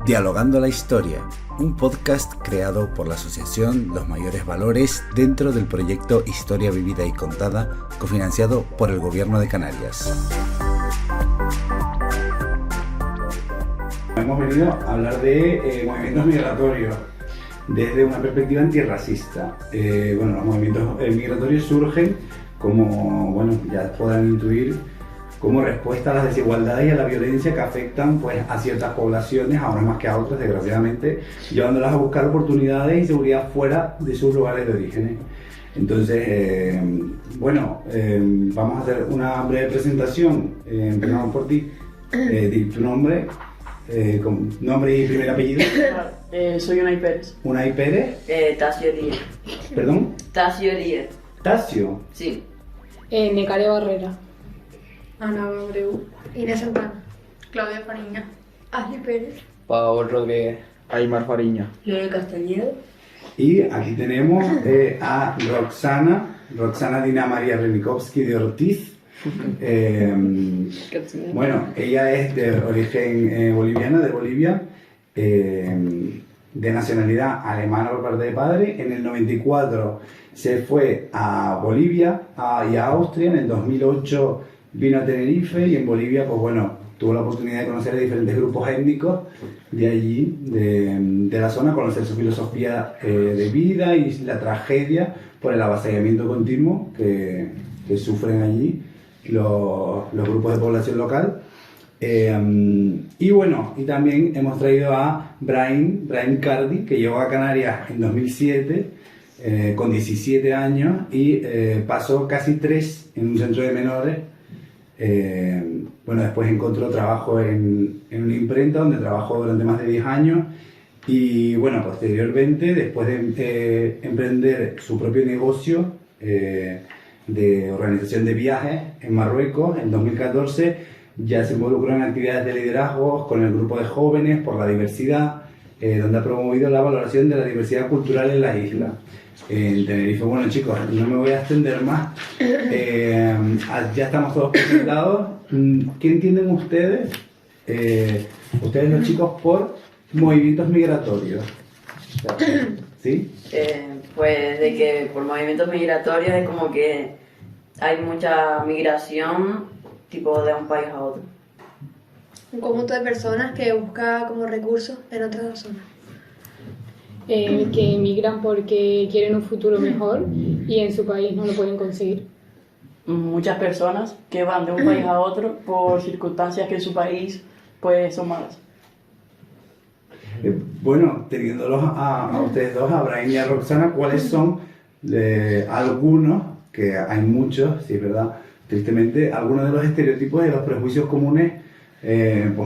Dialogando la Historia, un podcast creado por la asociación Los Mayores Valores dentro del proyecto Historia Vivida y Contada, cofinanciado por el Gobierno de Canarias. Hemos venido a hablar de movimientos migratorios desde una perspectiva antirracista. Los movimientos migratorios surgen como, ya podrán intuir, como respuesta a las desigualdades y a la violencia que afectan a ciertas poblaciones, a unas más que a otras, desgraciadamente, llevándolas a buscar oportunidades y seguridad fuera de sus lugares de origen. Entonces, vamos a hacer una breve presentación. Empezamos por ti. Di tu nombre, con nombre y primer apellido. Soy Unai Pérez. Unai Pérez. Tasio Díez. ¿Perdón? Tasio Díez. Tasio. Sí. Necare Barrera. Ana Abreu. Inés Santana. Claudia Fariña. Ashley Pérez. Paul Rodríguez. Aymar Fariña. Leonel Castañeda. Y aquí tenemos a Roxana Dina María Renikovsky de Ortiz. Ella es de origen boliviana, de Bolivia, de nacionalidad alemana por parte de padre. En el 94 se fue a Bolivia y a Austria. En el 2008 vino a Tenerife y en Bolivia, tuvo la oportunidad de conocer a diferentes grupos étnicos de allí, de la zona, conocer su filosofía de vida y la tragedia por el avasallamiento continuo que sufren allí los grupos de población local. Y también hemos traído a Brahim Cardi, que llegó a Canarias en 2007 con 17 años y pasó casi 3 en un centro de menores. Después encontró trabajo en una imprenta donde trabajó durante más de 10 años y posteriormente, después de emprender su propio negocio de organización de viajes en Marruecos, en 2014 ya se involucró en actividades de liderazgo con el grupo de jóvenes por la diversidad, donde ha promovido la valoración de la diversidad cultural en la isla. En Tenerife, chicos, no me voy a extender más. Ya estamos todos presentados. ¿Qué entienden ustedes, ustedes los chicos, por movimientos migratorios? ¿Sí? Pues de que por movimientos migratorios es como que hay mucha migración tipo de un país a otro. Un conjunto de personas que busca como recursos en otras zonas. Que emigran porque quieren un futuro mejor y en su país no lo pueden conseguir. Muchas personas que van de un país a otro por circunstancias que en su país pues son malas. Teniéndolos a ustedes dos, a Brahim y a Roxana, ¿cuáles son algunos, que hay muchos, sí es verdad, tristemente, algunos de los estereotipos y los prejuicios comunes,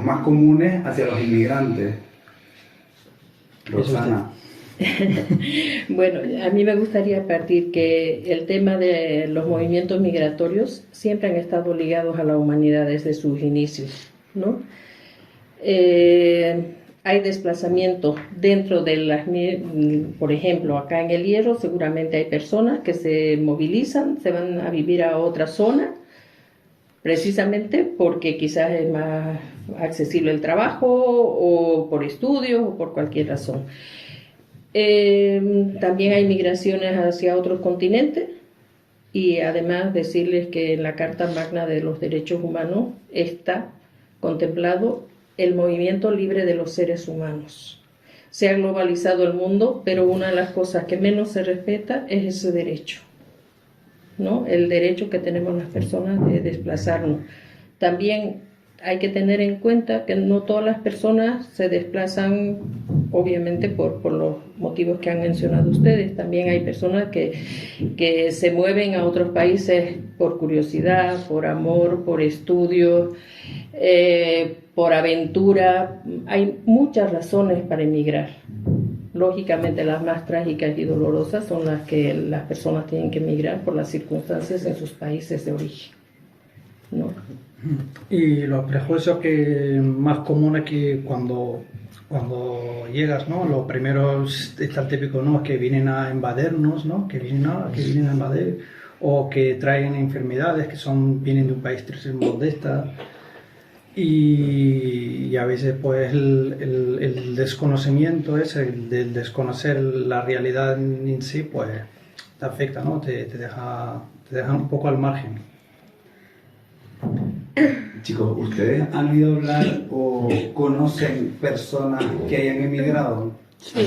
más comunes hacia los inmigrantes? Roxana. A mí me gustaría partir que el tema de los movimientos migratorios siempre han estado ligados a la humanidad desde sus inicios, ¿no? Hay desplazamientos dentro de por ejemplo, acá en El Hierro seguramente hay personas que se movilizan, se van a vivir a otra zona, precisamente porque quizás es más accesible el trabajo o por estudios o por cualquier razón. También hay migraciones hacia otros continentes y además decirles que en la Carta Magna de los Derechos Humanos está contemplado el movimiento libre de los seres humanos. Se ha globalizado el mundo, pero una de las cosas que menos se respeta es ese derecho, ¿no? El derecho que tenemos las personas de desplazarnos. También hay que tener en cuenta que no todas las personas se desplazan, obviamente, por los motivos que han mencionado ustedes. También hay personas que se mueven a otros países por curiosidad, por amor, por estudios, por aventura. Hay muchas razones para emigrar. Lógicamente, las más trágicas y dolorosas son las que las personas tienen que emigrar por las circunstancias en sus países de origen, ¿no? Y los prejuicios que más comunes que cuando llegas, ¿no? Los primeros está el típico, ¿no? Que vienen a invadirnos, ¿no? Que vienen a invadir, o que traen enfermedades que vienen de un país tercermundista. y a veces pues el desconocimiento ese, el desconocer la realidad en sí, pues te afecta, ¿no? Te deja un poco al margen. Chicos, ¿ustedes han oído hablar o conocen personas que hayan emigrado? Sí.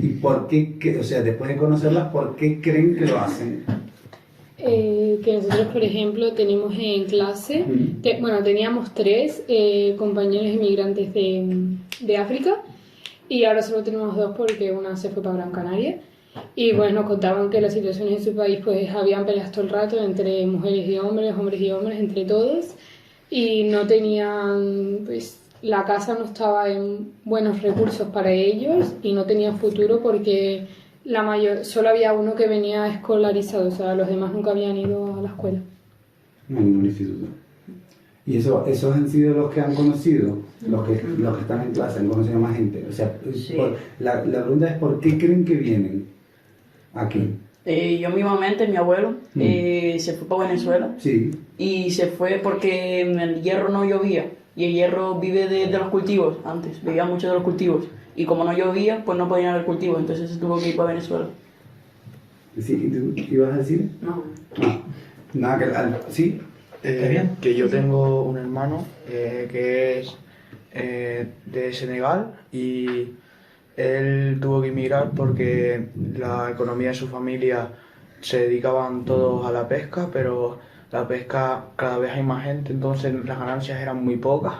¿Y por qué, o sea, después de conocerlas, por qué creen que lo hacen? Que nosotros, por ejemplo, tenemos en clase, teníamos 3 compañeros inmigrantes de África y ahora solo tenemos 2 porque una se fue para Gran Canaria. Y bueno, nos contaban que las situaciones en su país pues habían peleas todo el rato entre mujeres y hombres, entre todos, y no tenían, pues la casa no estaba en buenos recursos para ellos y no tenían futuro porque solo había uno que venía escolarizado, o sea, los demás nunca habían ido a la escuela. No hay ningún instituto. ¿Y esos han sido los que han conocido? Los que están en clase, han conocido a más gente. O sea, Sí. la pregunta es ¿por qué creen que vienen aquí? Yo mismamente, mi abuelo, se fue para Venezuela Sí. y se fue porque en el Hierro no llovía y el Hierro vive de los cultivos antes, vivía mucho de los cultivos y como no llovía pues no podían haber cultivos, entonces se tuvo que ir para Venezuela. ¿Sí? ¿Y tú ibas a decir? No. Ah, nada, ¿sí? Que yo tengo un hermano que es de Senegal y él tuvo que emigrar porque la economía de su familia se dedicaban todos a la pesca, pero la pesca cada vez hay más gente, entonces las ganancias eran muy pocas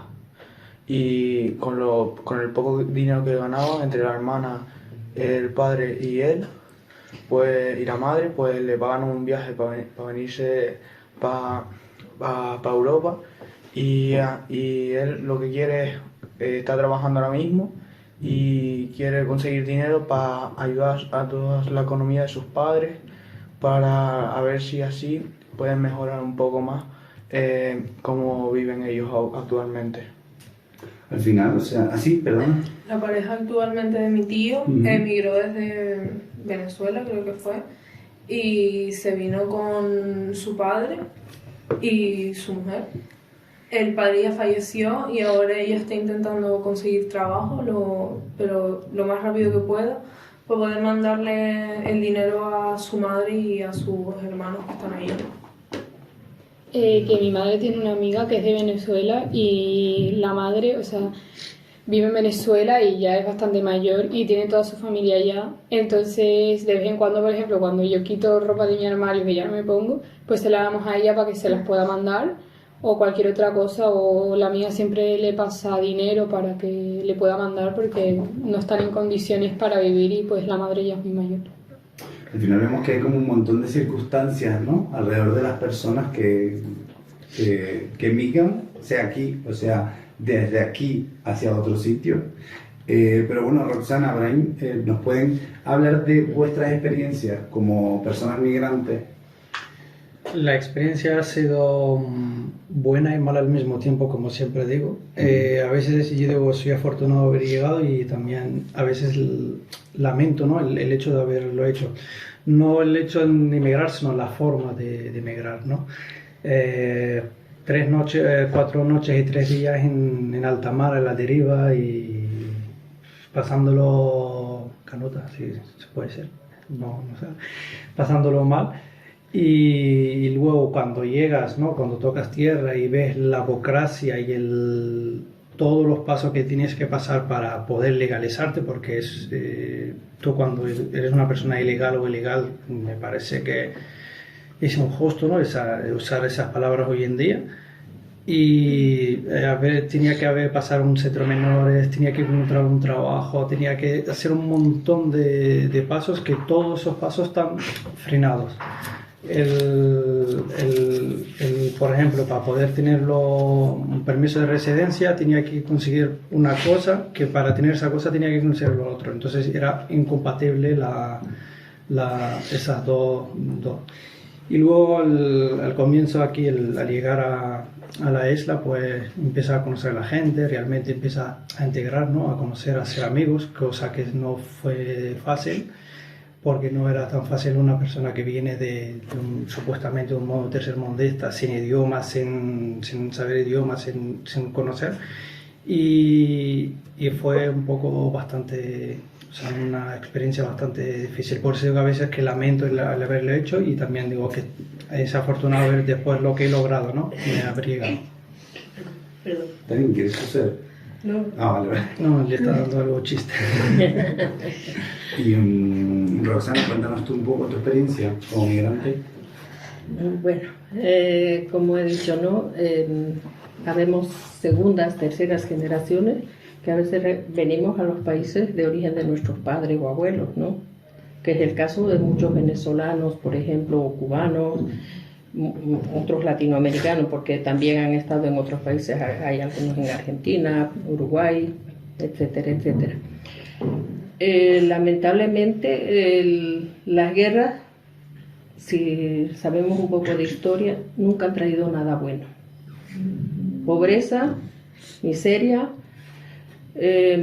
y con el poco dinero que ganaba entre la hermana, el padre y él, pues, y la madre, pues le pagan un viaje para venirse para Europa y él lo que quiere es, está trabajando ahora mismo y quiere conseguir dinero para ayudar a toda la economía de sus padres para a ver si así pueden mejorar un poco más cómo viven ellos actualmente. Al final, o sea, así, perdón. La pareja actualmente de mi tío emigró desde Venezuela, creo que fue, y se vino con su padre y su mujer. El padre ya falleció y ahora ella está intentando conseguir trabajo, pero lo más rápido que pueda, para poder mandarle el dinero a su madre y a sus hermanos que están ahí. Que mi madre tiene una amiga que es de Venezuela y la madre, o sea, vive en Venezuela y ya es bastante mayor y tiene toda su familia allá. Entonces, de vez en cuando, por ejemplo, cuando yo quito ropa de mi armario que ya no me pongo, pues se la damos a ella para que se las pueda mandar o cualquier otra cosa, o la amiga siempre le pasa dinero para que le pueda mandar porque no están en condiciones para vivir y pues la madre ya es muy mayor. Al final vemos que hay como un montón de circunstancias, ¿no? Alrededor de las personas que migran, sea aquí, o sea, desde aquí hacia otro sitio. Pero bueno, Roxana, Abraham, ¿nos pueden hablar de vuestras experiencias como personas migrantes? La experiencia ha sido buena y mala al mismo tiempo, como siempre digo. A veces yo digo, soy afortunado de haber llegado y también a veces lamento, ¿no? el hecho de haberlo hecho. No el hecho de emigrar, sino la forma de emigrar, ¿no? 4 noches y 3 días en alta mar, a la deriva y pasándolo canuta, si se puede ser, no sé, pasándolo mal. Y luego cuando llegas, ¿no? Cuando tocas tierra y ves la burocracia y todos los pasos que tienes que pasar para poder legalizarte, porque tú cuando eres una persona ilegal o ilegal, me parece que es injusto, ¿no? Usar esas palabras hoy en día. Y tenía que pasar un centro de menores, tenía que encontrar un trabajo, tenía que hacer un montón de pasos, que todos esos pasos están frenados. Por ejemplo, para poder tener un permiso de residencia tenía que conseguir una cosa, que para tener esa cosa tenía que conseguir lo otro. Entonces era incompatible esas dos. Y luego al comienzo aquí, al llegar a la isla, pues empieza a conocer a la gente, realmente empieza a integrar, ¿no? A conocer, a ser amigos, cosa que no fue fácil. porque no era tan fácil una persona que viene supuestamente de un modo tercermundista, sin idiomas, sin saber idiomas, sin conocer. Y fue un poco bastante, o sea, una experiencia bastante difícil. Por eso digo a veces que lamento el haberlo hecho, y también digo que es afortunado ver después lo que he logrado, ¿no? Me haber llegado. Perdón. ¿También quieres hacer? No. Vale, vale. No, le está dando algo chiste. Y Roxana, cuéntanos tú un poco tu experiencia como migrante. Bueno, como he dicho, ¿no? Habemos segundas, terceras generaciones que a veces venimos a los países de origen de nuestros padres o abuelos, ¿no? Que es el caso de muchos venezolanos, por ejemplo, o cubanos, otros latinoamericanos, porque también han estado en otros países, hay algunos en Argentina, Uruguay, etcétera, etcétera. Lamentablemente, las guerras, si sabemos un poco de historia, nunca han traído nada bueno. Pobreza, miseria,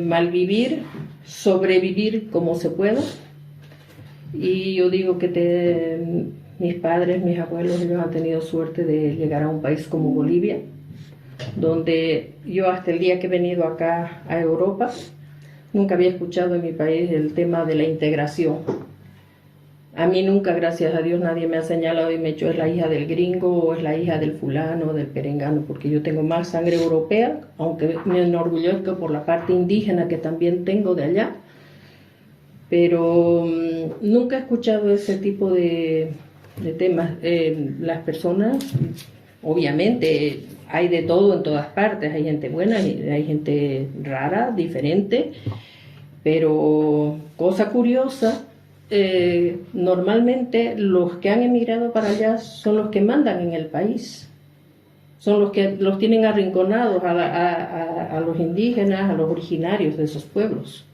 malvivir, sobrevivir como se pueda. Y yo digo que mis padres, mis abuelos, ellos han tenido suerte de llegar a un país como Bolivia, donde yo hasta el día que he venido acá a Europa, nunca había escuchado en mi país el tema de la integración. A mí nunca, gracias a Dios, nadie me ha señalado y me ha dicho es la hija del gringo o es la hija del fulano o del perengano, porque yo tengo más sangre europea, aunque me enorgullezco por la parte indígena que también tengo de allá, pero nunca he escuchado ese tipo de temas. Las personas, obviamente, hay de todo en todas partes, hay gente buena, hay gente rara, diferente, pero cosa curiosa, normalmente los que han emigrado para allá son los que mandan en el país, son los que los tienen arrinconados a los indígenas, a los originarios de esos pueblos,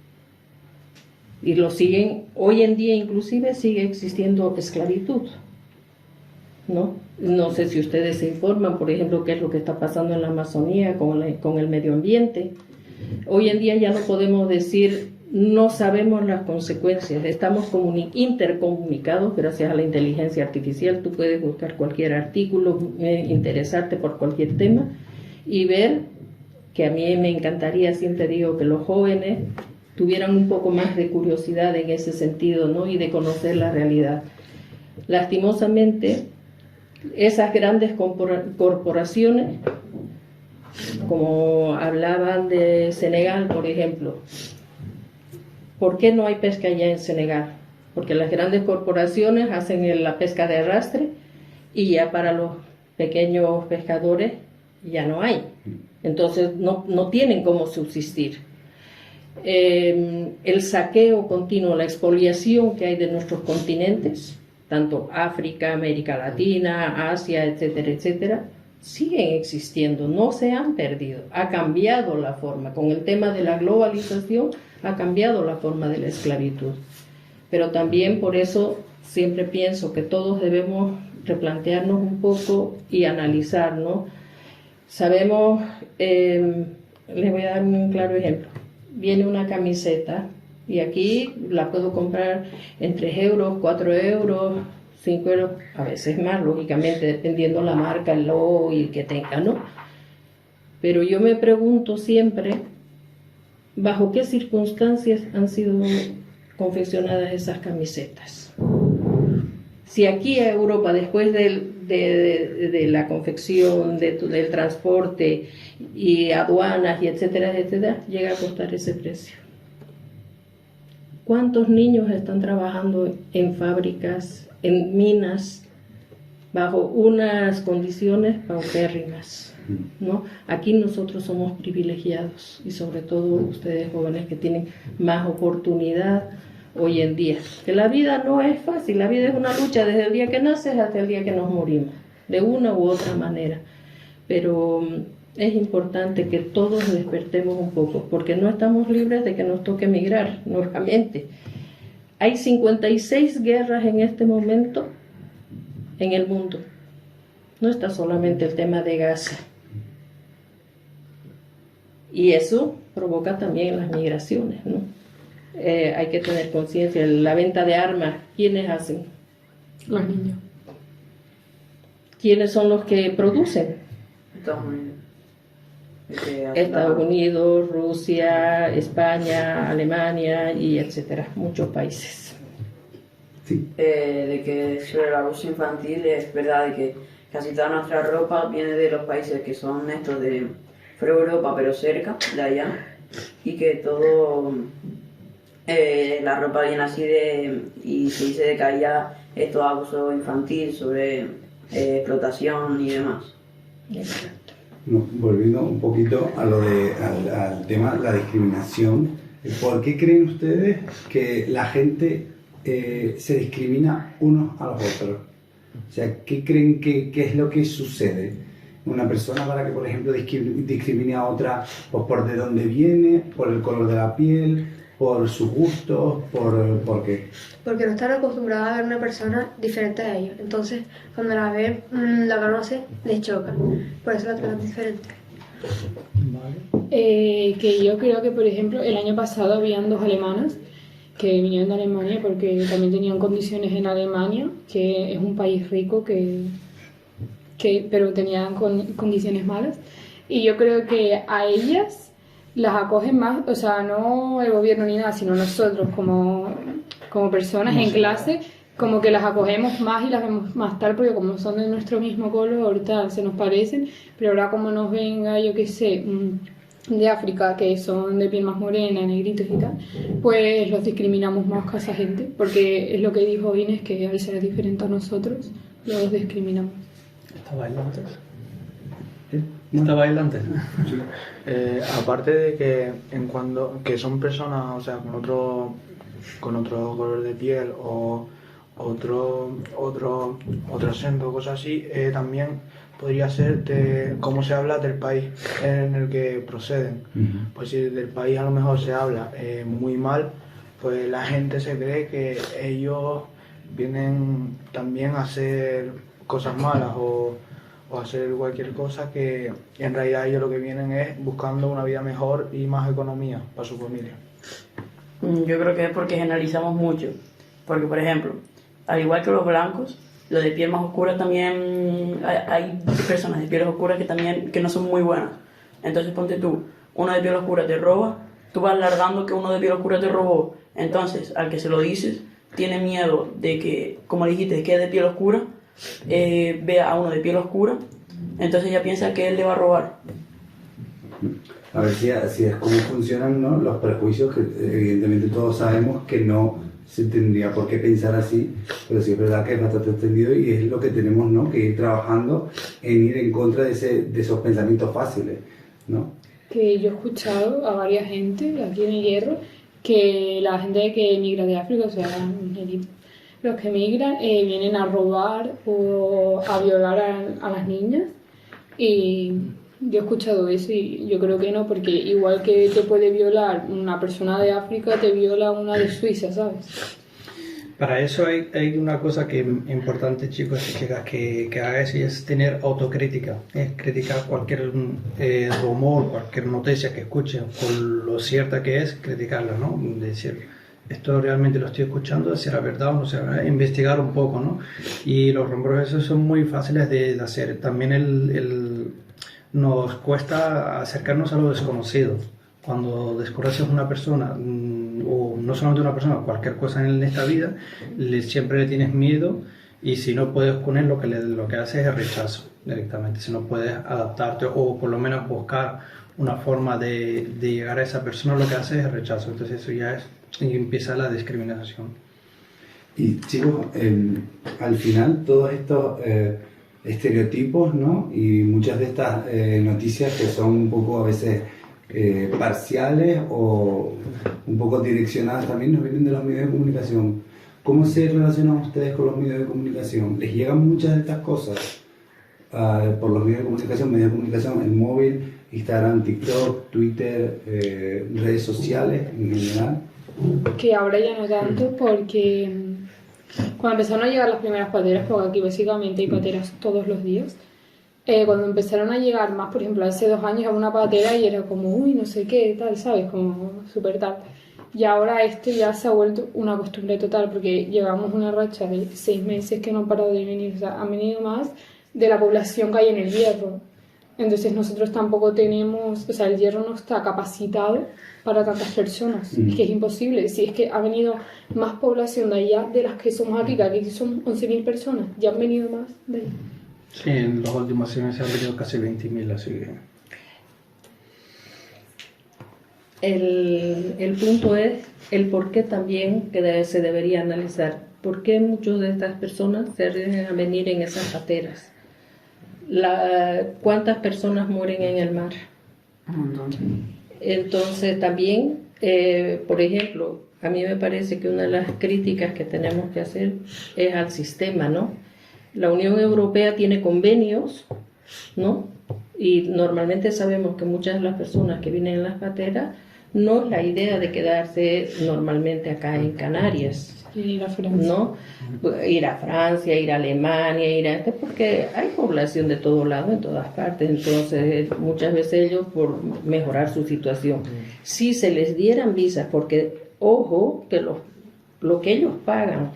y los siguen, hoy en día inclusive sigue existiendo esclavitud, ¿no? No sé si ustedes se informan, por ejemplo, qué es lo que está pasando en la Amazonía con el medio ambiente. Hoy en día ya no podemos decir, no sabemos las consecuencias, estamos intercomunicados gracias a la inteligencia artificial. Tú puedes buscar cualquier artículo, interesarte por cualquier tema y ver que a mí me encantaría, siempre digo, que los jóvenes tuvieran un poco más de curiosidad en ese sentido, ¿no? Y de conocer la realidad. Lastimosamente, esas grandes corporaciones, como hablaban de Senegal, por ejemplo, ¿por qué no hay pesca allá en Senegal? Porque las grandes corporaciones hacen la pesca de arrastre y ya para los pequeños pescadores ya no hay. Entonces no tienen cómo subsistir. El saqueo continuo, la expoliación que hay de nuestros continentes, tanto África, América Latina, Asia, etcétera, etcétera, siguen existiendo, no se han perdido. Ha cambiado la forma, con el tema de la globalización ha cambiado la forma de la esclavitud. Pero también por eso siempre pienso que todos debemos replantearnos un poco y analizar, ¿no? Sabemos, les voy a dar un claro ejemplo. Viene una camiseta y aquí la puedo comprar en 3 euros, 4 euros, 5 euros, a veces más, lógicamente, dependiendo la marca, el logo y el que tenga, ¿no? Pero yo me pregunto siempre, ¿bajo qué circunstancias han sido confeccionadas esas camisetas? Si aquí a Europa, después de la confección, del transporte y aduanas y etcétera, etcétera, llega a costar ese precio. ¿Cuántos niños están trabajando en fábricas, en minas, bajo unas condiciones paupérrimas, ¿no? Aquí nosotros somos privilegiados y sobre todo ustedes jóvenes que tienen más oportunidad hoy en día. Que la vida no es fácil, la vida es una lucha desde el día que naces hasta el día que nos morimos, de una u otra manera. Pero es importante que todos despertemos un poco, porque no estamos libres de que nos toque emigrar nuevamente. Hay 56 guerras en este momento en el mundo. No está solamente el tema de Gaza. Y eso provoca también las migraciones, ¿no? hay que tener conciencia. La venta de armas, ¿quiénes hacen? Los niños. ¿Quiénes son los que producen? Estados Unidos. Estados Unidos, Rusia, España, Alemania y etcétera, muchos países. Sí. De que sobre el abuso infantil es verdad de que casi toda nuestra ropa viene de los países que son estos de fuera de Europa pero cerca de allá, y que todo la ropa viene así y se dice de que haya esto abuso infantil sobre explotación y demás. No, volviendo un poquito a al tema la discriminación, ¿por qué creen ustedes que la gente se discrimina unos a los otros? O sea, ¿qué creen que es lo que sucede? Una persona para que, por ejemplo, discrimine a otra pues, por de dónde viene, por el color de la piel, por sus gustos, ¿por qué? Porque no están acostumbrados a ver una persona diferente a ellos. Entonces, cuando la ven, la conocen, les choca. Por eso la tratan diferente. Que yo creo que, por ejemplo, el año pasado habían 2 alemanas que vinieron de Alemania porque también tenían condiciones en Alemania, que es un país rico pero tenían condiciones malas. Y yo creo que a ellas las acogen más, o sea, no el gobierno ni nada, sino nosotros como personas en clase, como que las acogemos más y las vemos más tal, porque como son de nuestro mismo color, ahorita se nos parecen, pero ahora como nos venga, yo qué sé, de África, que son de piel más morena, negritos y tal, pues los discriminamos más que a esa gente, porque es lo que dijo Inés, que al ser diferente a nosotros, los discriminamos. ¿Está bailante? ¿Está bailante? Aparte de que que son personas, o sea, con otro color de piel o otro acento, cosas así, también podría ser de cómo se habla del país en el que proceden. Pues si del país a lo mejor se habla muy mal, pues la gente se cree que ellos vienen también a hacer cosas malas o hacer cualquier cosa, que en realidad ellos lo que vienen es buscando una vida mejor y más economía para su familia. Yo creo que es porque generalizamos mucho. Porque, por ejemplo, al igual que los blancos, los de piel más oscura también hay personas de piel oscura que no son muy buenas. Entonces ponte tú, uno de piel oscura te roba, tú vas alargando que uno de piel oscura te robó. Entonces, al que se lo dices, tiene miedo de que, como dijiste, que es de piel oscura, vea a uno de piel oscura, entonces ya piensa que él le va a robar. A ver si es como funcionan, ¿no?, los prejuicios, que evidentemente todos sabemos que no se tendría por qué pensar así, pero sí es verdad que es bastante extendido y es lo que tenemos, ¿no?, que ir trabajando en ir en contra de esos pensamientos fáciles, ¿no? Que yo he escuchado a varias gente aquí en el Hierro que la gente que emigra de África, o sea, los que emigran vienen a robar o a violar a las niñas, y yo he escuchado eso y yo creo que no, porque igual que te puede violar una persona de África, te viola una de Suiza, ¿sabes? Para eso hay una cosa que es importante, chicos y chicas, que hagáis, y es tener autocrítica. Es criticar cualquier rumor, cualquier noticia que escuchen, por lo cierta que es, criticarla, ¿no? Decir, esto realmente lo estoy escuchando, será verdad o no será, investigar un poco, ¿no? Y los rumores esos son muy fáciles de hacer. También nos cuesta acercarnos a lo desconocido. Cuando desconoces una persona, o no solamente una persona, cualquier cosa en esta vida, siempre le tienes miedo, y si no puedes con él, lo que haces es rechazo directamente. Si no puedes adaptarte o por lo menos buscar una forma de llegar a esa persona, lo que haces es rechazo. Entonces eso ya y empieza la discriminación. Y chicos, al final todos estos estereotipos, ¿no?, y muchas de estas noticias que son un poco a veces parciales o un poco direccionadas también, nos vienen de los medios de comunicación. ¿Cómo se relacionan ustedes con los medios de comunicación? ¿Les llegan muchas de estas cosas por los medios de comunicación, el móvil, Instagram, TikTok, Twitter, redes sociales en general? Que ahora ya no tanto, porque cuando empezaron a llegar las primeras pateras, porque aquí básicamente hay pateras todos los días, cuando empezaron a llegar más, por ejemplo, hace 2 años había una patera y era como, uy, no sé qué, tal, ¿sabes? Como súper tal. Y ahora esto ya se ha vuelto una costumbre total, porque llevamos una racha de 6 meses que no han parado de venir. O sea, han venido más de la población que hay en el Hierro. Entonces nosotros tampoco tenemos, o sea, el Hierro no está capacitado para tantas personas. Es que es imposible. Si es que ha venido más población de allá de las que somos aquí, que aquí son 11.000 personas, ya han venido más de allá. Sí, en las últimas semanas han venido casi 20.000, así que... El punto es el por qué también que se debería analizar. ¿Por qué muchas de estas personas se arriesgan a venir en esas pateras? ¿Cuántas personas mueren en el mar? Entonces también, por ejemplo, a mí me parece que una de las críticas que tenemos que hacer es al sistema, ¿no? La Unión Europea tiene convenios, ¿no? Y normalmente sabemos que muchas de las personas que vienen en las pateras no es la idea de quedarse normalmente acá en Canarias. Ir a Francia. ¿No? Ir a Francia, ir a Alemania, porque hay población de todo lado, en todas partes, entonces muchas veces ellos por mejorar su situación. Si se les dieran visas, porque ojo, que lo que ellos pagan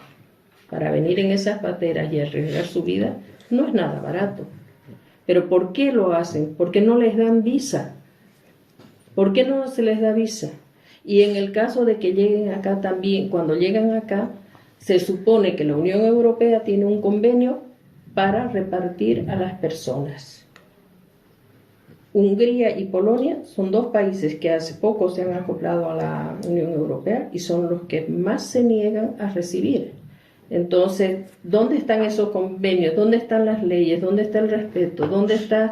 para venir en esas pateras y arriesgar su vida no es nada barato. Pero ¿por qué lo hacen? ¿Por qué no les dan visa? ¿Por qué no se les da visa? Y en el caso de que lleguen acá también, cuando llegan acá, se supone que la Unión Europea tiene un convenio para repartir a las personas. Hungría y Polonia son 2 países que hace poco se han acoplado a la Unión Europea y son los que más se niegan a recibir. Entonces, ¿dónde están esos convenios? ¿Dónde están las leyes? ¿Dónde está el respeto? ¿Dónde está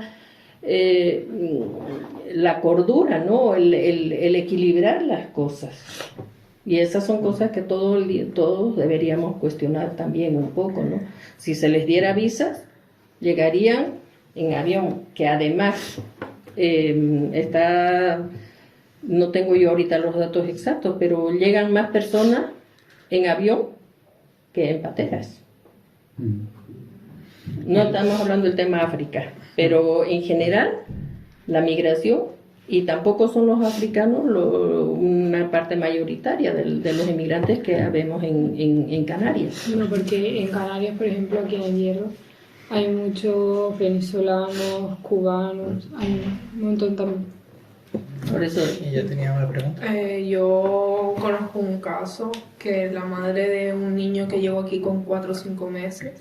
la cordura, ¿no? El equilibrar las cosas? Y esas son cosas que todos deberíamos cuestionar también un poco, ¿no? Si se les diera visas, llegarían en avión, que además no tengo yo ahorita los datos exactos, pero llegan más personas en avión que en pateras. No estamos hablando del tema África, pero en general la migración, y tampoco son los africanos una parte mayoritaria de los inmigrantes que vemos en Canarias. No, porque en Canarias, por ejemplo, aquí en el Hierro, hay muchos venezolanos, cubanos, hay un montón también. Por eso... ¿Ella tenía una pregunta? Yo conozco un caso que la madre de un niño que llegó aquí con 4 o 5 meses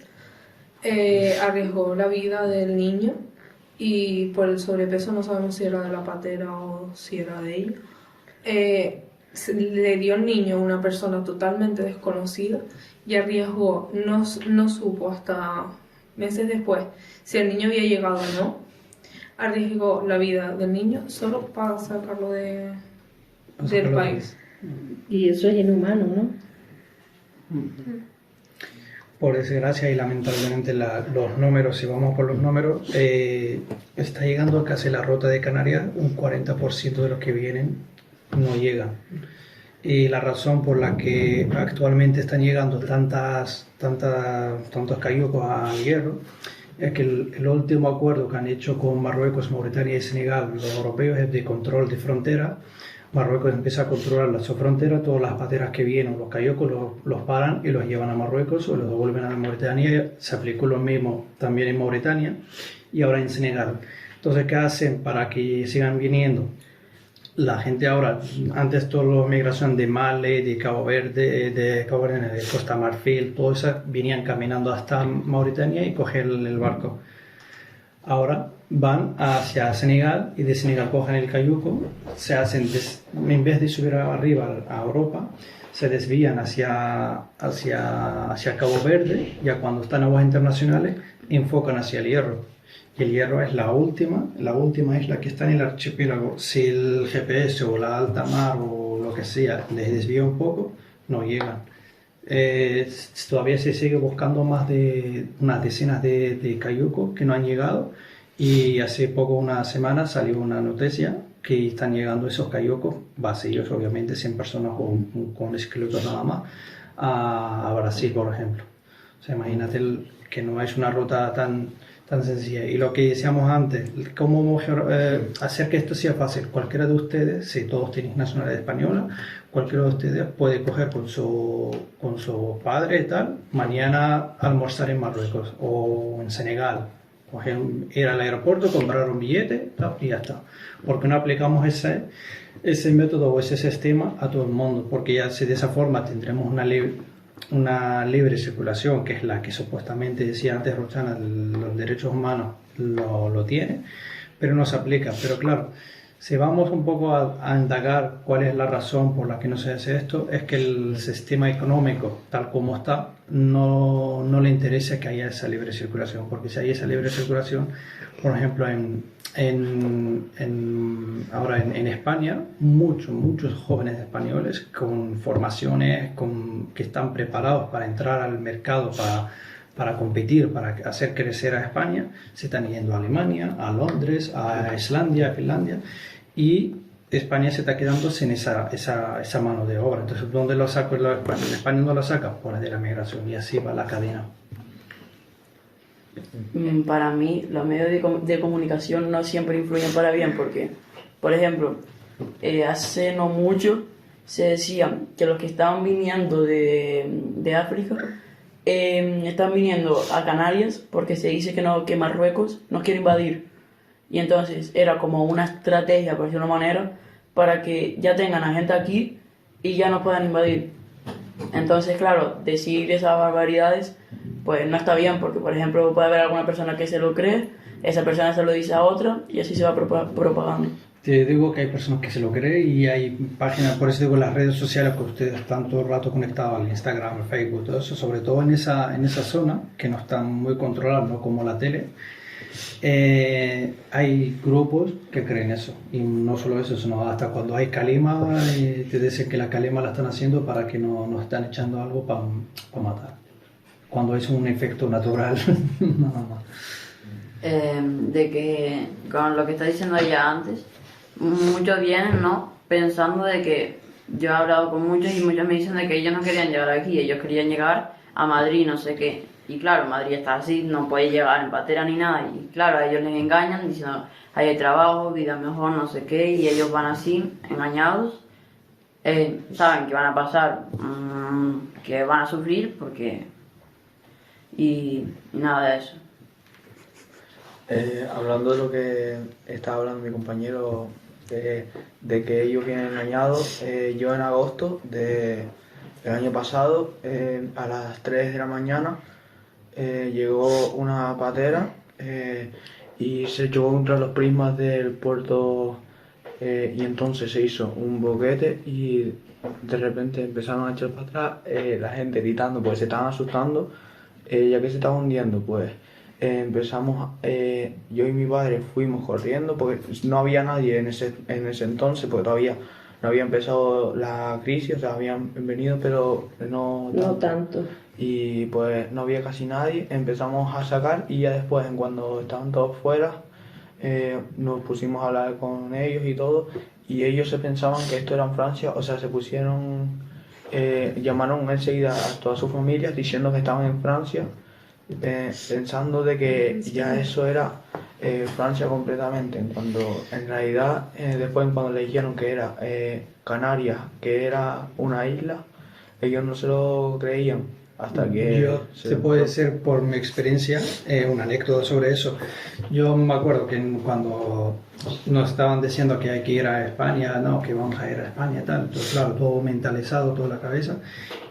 arriesgó la vida del niño y por el sobrepeso, no sabemos si era de la patera o si era de ella, le dio al niño a una persona totalmente desconocida y arriesgó, no supo hasta meses después si el niño había llegado o no, arriesgó la vida del niño solo para sacarlo del país. Y eso es inhumano, ¿no? Por desgracia y lamentablemente los números, si vamos por los números, está llegando casi la ruta de Canarias, un 40% de los que vienen no llegan. Y la razón por la que actualmente están llegando tantos cayucos a Hierro es que el último acuerdo que han hecho con Marruecos, Mauritania y Senegal, los europeos, es de control de frontera. Marruecos empieza a controlar su frontera, todas las pateras que vienen, los cayucos los paran y los llevan a Marruecos o los devuelven a Mauritania. Se aplicó lo mismo también en Mauritania y ahora en Senegal. Entonces, ¿qué hacen para que sigan viniendo? La gente ahora, antes toda la migración de Mali, de Cabo Verde, de Costa Marfil, todo eso, venían caminando hasta Mauritania y cogen el barco. Ahora van hacia Senegal y de Senegal cogen el cayuco, se hacen, en vez de subir arriba a Europa, se desvían hacia Cabo Verde, ya cuando están en aguas internacionales, enfocan hacia el Hierro. Y el Hierro es la última isla que está en el archipiélago. Si el GPS o la alta mar o lo que sea les desvía un poco, no llegan. Todavía se sigue buscando más de unas decenas de cayucos que no han llegado y hace poco, una semana, salió una noticia que están llegando esos cayucos vacíos, obviamente 100 personas con esqueletos nada más, a Brasil, por ejemplo. O sea, imagínate que no es una ruta tan sencilla. Y lo que decíamos antes, cómo hacer que esto sea fácil. Cualquiera de ustedes, si todos tienen nacionalidad española, cualquiera de ustedes puede coger con su padre y tal, mañana almorzar en Marruecos o en Senegal. Ir al aeropuerto, comprar un billete tal, y ya está. ¿Por qué no aplicamos ese método o ese sistema a todo el mundo? Porque ya si de esa forma tendremos una libre circulación, que es la que supuestamente decía antes Roxana, los derechos humanos lo tiene, pero no se aplica. Pero claro, si vamos un poco a indagar cuál es la razón por la que no se hace esto, es que el sistema económico, tal como está, no le interesa que haya esa libre circulación, porque si hay esa libre circulación, por ejemplo, ahora en España, muchos jóvenes españoles con formaciones, que están preparados para entrar al mercado, para competir, para hacer crecer a España, se están yendo a Alemania, a Londres, a Islandia, a Finlandia, y España se está quedando sin esa mano de obra. Entonces, ¿dónde lo saca España? ¿No lo saca? Por de la migración, y así va la cadena. Para mí, los medios de comunicación no siempre influyen para bien, porque, por ejemplo, hace no mucho se decía que los que estaban viniendo de África están viniendo a Canarias porque se dice que Marruecos nos quiere invadir. Y entonces era como una estrategia, por decirlo de una manera, para que ya tengan a gente aquí y ya no puedan invadir. Entonces, claro, decir esas barbaridades pues no está bien, porque por ejemplo puede haber alguna persona que se lo cree, esa persona se lo dice a otra y así se va propagando. Te digo que hay personas que se lo creen y hay páginas, por eso digo las redes sociales, que ustedes están todo el rato conectados al Instagram, al Facebook, todo eso, sobre todo en esa zona que no están muy controlados, ¿no? Como la tele. Hay grupos que creen eso, y no solo eso, sino hasta cuando hay calima, te dicen que la calima la están haciendo para que nos están echando algo para matar, cuando es un efecto natural. Nada más. De que con lo que está diciendo ella antes, muchos vienen, ¿no?, pensando de que yo he hablado con muchos y muchos me dicen de que ellos no querían llegar aquí, ellos querían llegar a Madrid, no sé qué. Y claro, Madrid está así, no puede llegar en patera ni nada. Y claro, a ellos les engañan diciendo, ahí hay trabajo, vida mejor, no sé qué. Y ellos van así, engañados. Saben que van a pasar, que van a sufrir, porque... Y nada de eso. Hablando de lo que estaba hablando mi compañero, de que ellos vienen engañados, yo en agosto del año pasado, a las 3 de la mañana, llegó una patera y se chocó contra los prismas del puerto, y entonces se hizo un boquete y de repente empezaron a echar para atrás, la gente gritando, pues se estaban asustando, ya que se estaba hundiendo, pues empezamos, yo y mi padre fuimos corriendo porque no había nadie en ese entonces, porque todavía no había empezado la crisis, o sea, habían venido, pero no tanto. Y pues no había casi nadie, empezamos a sacar y ya después, cuando estaban todos fuera, nos pusimos a hablar con ellos y todo, y ellos se pensaban que esto era en Francia, o sea, se pusieron, llamaron enseguida a todas sus familias diciendo que estaban en Francia, pensando de que ya eso era Francia completamente, cuando en realidad después cuando le dijeron que era Canarias, que era una isla, ellos no se lo creían. Hasta que yo te puedo decir por mi experiencia una anécdota sobre eso. Yo me acuerdo que cuando nos estaban diciendo que hay que ir a España, no, que vamos a ir a España y tal, entonces claro, todo mentalizado, toda la cabeza,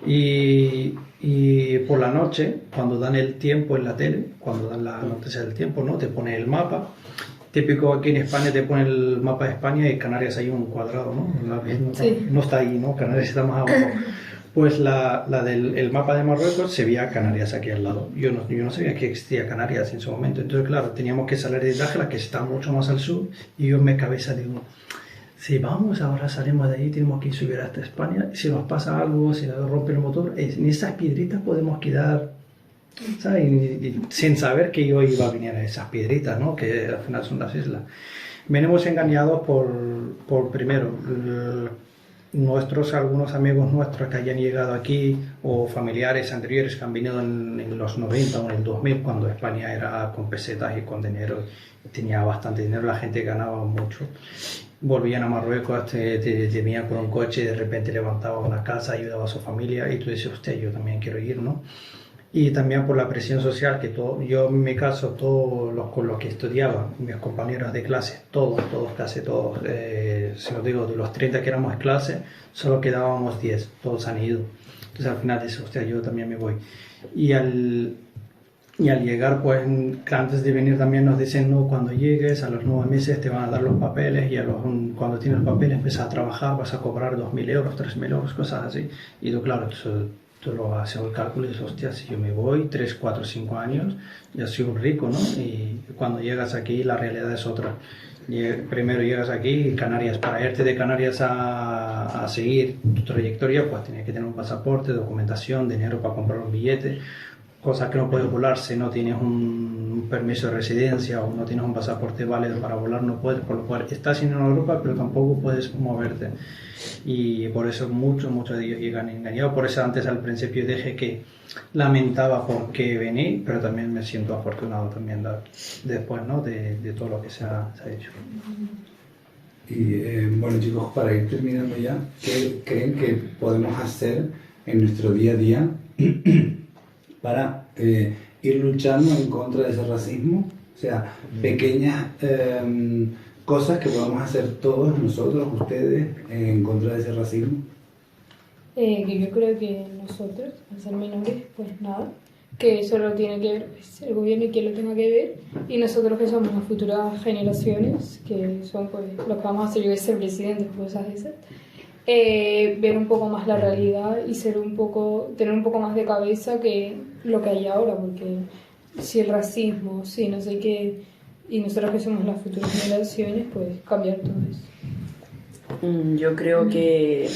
y por la noche, cuando dan el tiempo en la tele, cuando dan la noticia del tiempo, ¿no?, te pone el mapa. Típico aquí en España te pone el mapa de España y Canarias hay un cuadrado, ¿no? Sí. No está ahí, ¿no? Canarias está más abajo. Pues la del mapa de Marruecos se veía Canarias aquí al lado. Yo no sabía que existía Canarias en su momento. Entonces, claro, teníamos que salir de Dájila, que está mucho más al sur, y yo en mi cabeza digo, si vamos, ahora salimos de ahí, tenemos que subir hasta España, si nos pasa algo, si nos rompe el motor, en esas piedritas podemos quedar, ¿sabes? Y sin saber que yo iba a venir a esas piedritas, ¿no?, que al final son las islas. Venimos engañados por primero, algunos amigos nuestros que hayan llegado aquí, o familiares anteriores que han venido en los 90 o en el 2000, cuando España era con pesetas y con dinero, tenía bastante dinero, la gente ganaba mucho, volvían a Marruecos, te venían con un coche, de repente levantaban la casa, ayudaba a su familia y tú dices, hostia, yo también quiero ir, ¿no? Y también por la presión social que yo en mi caso, todos los con los que estudiaba, mis compañeros de clase, casi todos, si os digo, de los 30 que éramos en clase, solo quedábamos 10, todos han ido. Entonces al final dices, hostia, yo también me voy. Y al llegar, pues antes de venir también nos dicen, no, cuando llegues a los 9 meses te van a dar los papeles y cuando tienes los papeles empiezas a trabajar, vas a cobrar 2.000 euros, 3.000 euros, cosas así. Y tú, claro, tú lo haces el cálculo y dices, hostia, si yo me voy 3, 4, 5 años, ya soy un rico, ¿no? Y cuando llegas aquí la realidad es otra. Primero llegas aquí, Canarias, para irte de Canarias a seguir tu trayectoria, pues tienes que tener un pasaporte, documentación, dinero para comprar un billete, cosas que no puedes volar si no tienes un permiso de residencia o no tienes un pasaporte válido para volar, no puedes, por lo cual estás en Europa pero tampoco puedes moverte. Y por eso muchos de ellos llegan engañados. Por eso antes al principio dije que lamentaba por qué vení, pero también me siento afortunado también después, ¿no? de todo lo que se ha hecho. Y bueno, chicos, para ir terminando ya, ¿qué creen que podemos hacer en nuestro día a día para ir luchando en contra de ese racismo? O sea, pequeñas cosas que podamos hacer todos nosotros, ustedes, en contra de ese racismo. Que yo creo que nosotros, al ser menores, pues nada, que eso lo tiene que ver pues, el gobierno y quien lo tenga que ver, y nosotros que somos las futuras generaciones, que son pues los que vamos a ser, yo que ser presidentes, cosas de esas, ver un poco más la realidad y tener un poco más de cabeza que lo que hay ahora, porque si el racismo, si no sé qué, y nosotros que somos las futuras generaciones, pues cambiar todo eso. Yo creo que,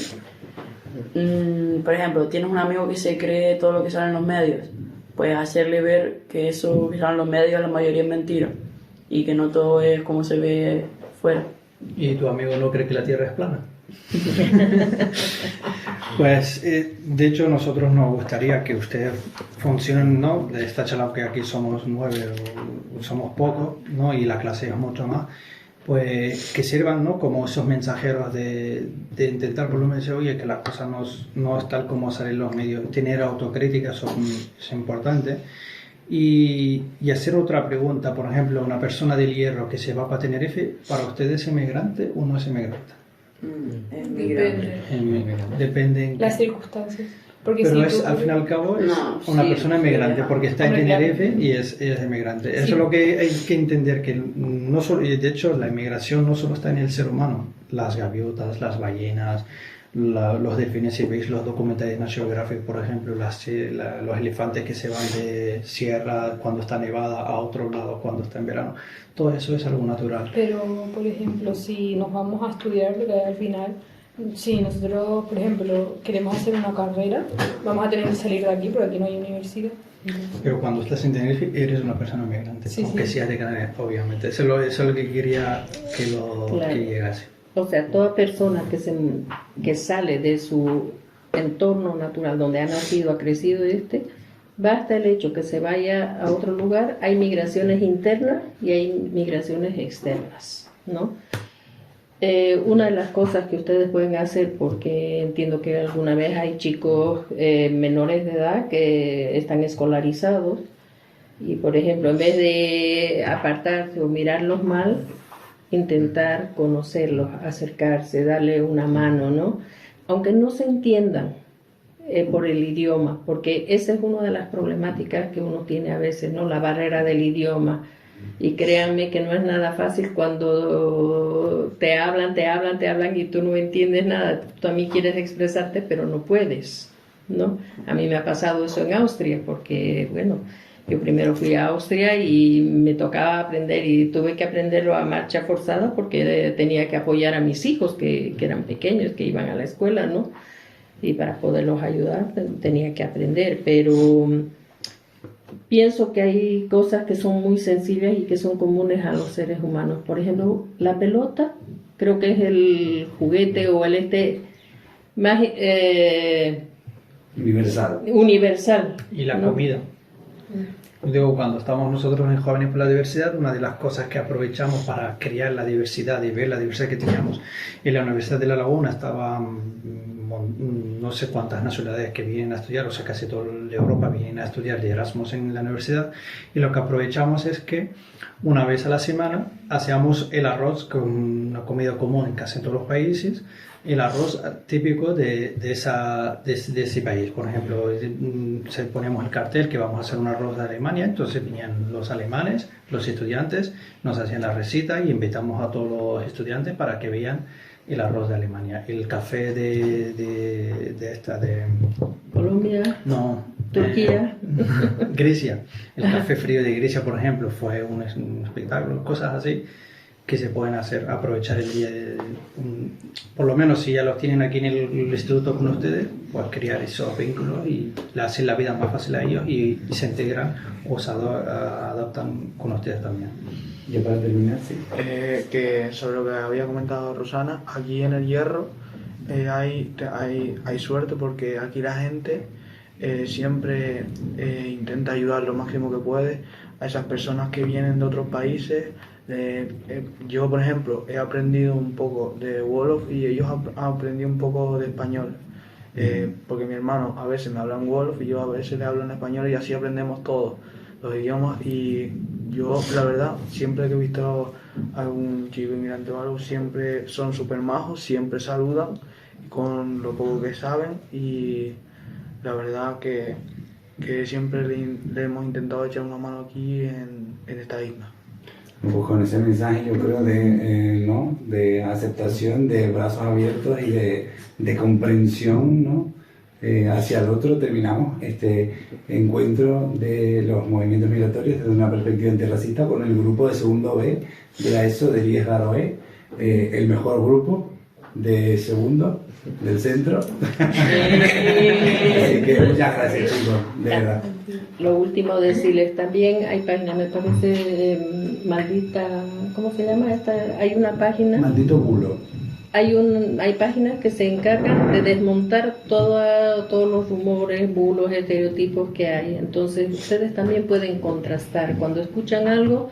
por ejemplo, tienes un amigo que se cree todo lo que sale en los medios, pues hacerle ver que eso que sale en los medios la mayoría es mentira y que no todo es como se ve fuera. ¿Y tu amigo no cree que la Tierra es plana? Pues de hecho nosotros nos gustaría que ustedes funcionen, ¿no? De esta charla que aquí somos 9 o somos pocos, ¿no? Y la clase es mucho más, pues que sirvan, ¿no? Como esos mensajeros de intentar por lo menos decir, oye, que las cosas no es tal como salen los medios, tener autocrítica es importante. Y hacer otra pregunta, por ejemplo, una persona del Hierro que se va para Tenerife, ¿para ustedes es inmigrante o no es inmigrante? Depende las circunstancias. Porque pero si al fin y al cabo es una persona inmigrante porque está en Tenerife y es inmigrante. Eso es lo que hay que entender, que no solo, de hecho la inmigración no solo está en el ser humano, las gaviotas, las ballenas, los delfines, si veis los documentales de National Geographic, por ejemplo, los elefantes que se van de sierra cuando está nevada a otro lado cuando está en verano, todo eso es algo natural. Pero, por ejemplo, si nos vamos a estudiar, porque al final, si nosotros, por ejemplo, queremos hacer una carrera, vamos a tener que salir de aquí porque aquí no hay universidad. Pero cuando estás en Tenerife eres una persona migrante, aunque seas de Canarias, obviamente. Eso es lo que quería que llegase. O sea, toda persona que sale de su entorno natural, donde ha nacido, ha crecido, basta el hecho que se vaya a otro lugar, hay migraciones internas y hay migraciones externas, ¿no? Una de las cosas que ustedes pueden hacer, porque entiendo que alguna vez hay chicos menores de edad que están escolarizados y, por ejemplo, en vez de apartarse o mirarlos mal, intentar conocerlos, acercarse, darle una mano, ¿no? Aunque no se entiendan por el idioma, porque esa es una de las problemáticas que uno tiene a veces, ¿no? La barrera del idioma. Y créanme que no es nada fácil cuando te hablan y tú no entiendes nada. Tú también quieres expresarte, pero no puedes, ¿no? A mí me ha pasado eso en Austria, porque, bueno, yo primero fui a Austria y me tocaba aprender y tuve que aprenderlo a marcha forzada porque tenía que apoyar a mis hijos que eran pequeños, que iban a la escuela, ¿no? Y para poderlos ayudar tenía que aprender, pero pienso que hay cosas que son muy sencillas y que son comunes a los seres humanos. Por ejemplo, la pelota, creo que es el juguete o el más universal. Y la ¿no? comida. Digo, cuando estamos nosotros en Jóvenes por la Diversidad, una de las cosas que aprovechamos para crear la diversidad y ver la diversidad que teníamos en la Universidad de La Laguna estaban no sé cuántas nacionalidades que vienen a estudiar, o sea, casi toda Europa vienen a estudiar de Erasmus en la universidad, y lo que aprovechamos es que una vez a la semana hacíamos el arroz, con una comida común en casi todos los países, el arroz típico de ese país. Por ejemplo, poníamos el cartel que vamos a hacer un arroz de Alemania, entonces venían los alemanes, los estudiantes, nos hacían la receta y invitamos a todos los estudiantes para que vean el arroz de Alemania. El café de Colombia. No. Turquía. Grecia. El café frío de Grecia, por ejemplo, fue un espectáculo, cosas así que se pueden hacer, aprovechar el día por lo menos si ya los tienen aquí en el instituto con ustedes, pues crear esos vínculos y le hacen la vida más fácil a ellos y se integran o se adaptan con ustedes también. Ya para terminar, sí. Que sobre lo que había comentado Rosana, aquí en El Hierro hay suerte porque aquí la gente siempre intenta ayudar lo máximo que puede a esas personas que vienen de otros países. Yo, por ejemplo, he aprendido un poco de Wolof y ellos han aprendido un poco de español. Porque mi hermano a veces me habla en Wolof y yo a veces le hablo en español y así aprendemos todos los idiomas. Y yo, la verdad, siempre que he visto a algún chico inmigrante o algo, siempre son súper majos, siempre saludan con lo poco que saben y la verdad que siempre le hemos intentado echar una mano aquí en esta isla. Pues con ese mensaje yo creo de aceptación, de brazos abiertos y de comprensión, ¿no? Hacia el otro, terminamos este encuentro de los movimientos migratorios desde una perspectiva antirracista con el grupo de segundo B de la ESO de Lies Garoé, el mejor grupo de segundo del centro. Así que muchas gracias, chicos, de verdad. Lo último decirles también, hay páginas, me parece, maldita, ¿cómo se llama esta? Hay una página. Maldito bulo. Hay páginas que se encargan de desmontar todos los rumores, bulos, estereotipos que hay. Entonces ustedes también pueden contrastar. Cuando escuchan algo,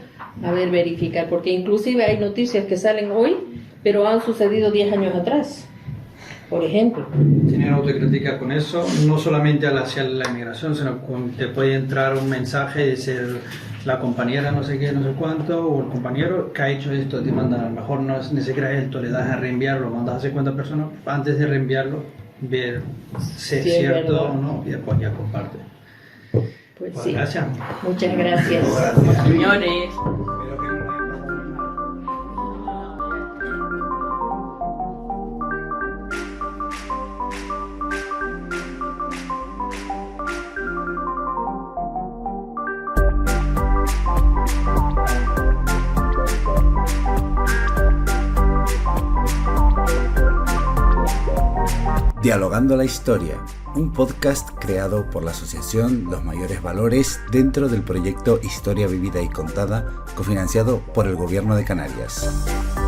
verificar, porque inclusive hay noticias que salen hoy, pero han sucedido 10 años atrás. Por ejemplo. Tener autocrítica con eso, no solamente hacia la inmigración, sino te puede entrar un mensaje de ser la compañera no sé qué, no sé cuánto, o el compañero que ha hecho esto, te manda, a lo mejor no es ni siquiera esto, le das a reenviarlo, lo mandas a 50 personas, antes de reenviarlo, ver si es cierto o no, y después ya comparte. Pues sí. Gracias. Muchas gracias. Señores. Dialogando la Historia, un podcast creado por la asociación Los Mayores Valores dentro del proyecto Historia Vivida y Contada, cofinanciado por el Gobierno de Canarias.